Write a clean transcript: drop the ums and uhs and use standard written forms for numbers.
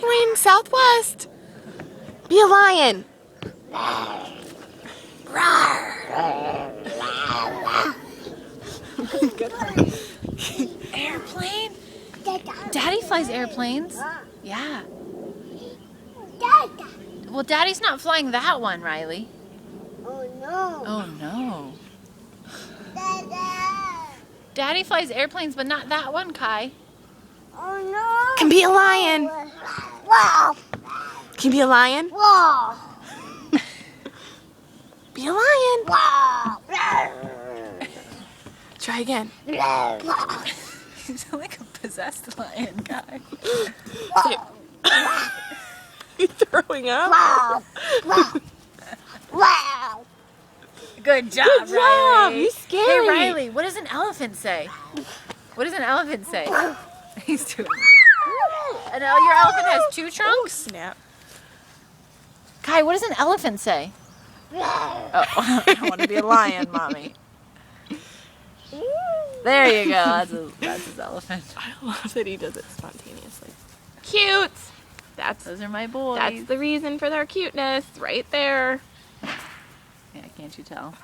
wing, southwest. Be a lion. Good Airplane? Daddy flies airplanes. Yeah. Well, Daddy's not flying that one, Riley. Oh no. Oh no. Daddy flies airplanes, but not that one, Kai. Oh no. Can be a lion. Wow. Can you be a lion? Wow. Be a lion. Wow. Try again. You sound like a possessed lion, Kai. You throwing up? Wow. Wow. Wow. Good job, Good job. Riley. He's scary. Hey, Riley, what does an elephant say? What does an elephant say? He's doing. And your elephant has two trunks? Snap. Kai, what does an elephant say? Oh, I want to be a lion, Mommy. There you go. That's his elephant. I love that he does it spontaneously. Cute. Those are my boys. That's the reason for their cuteness, right there. Yeah, can't you tell?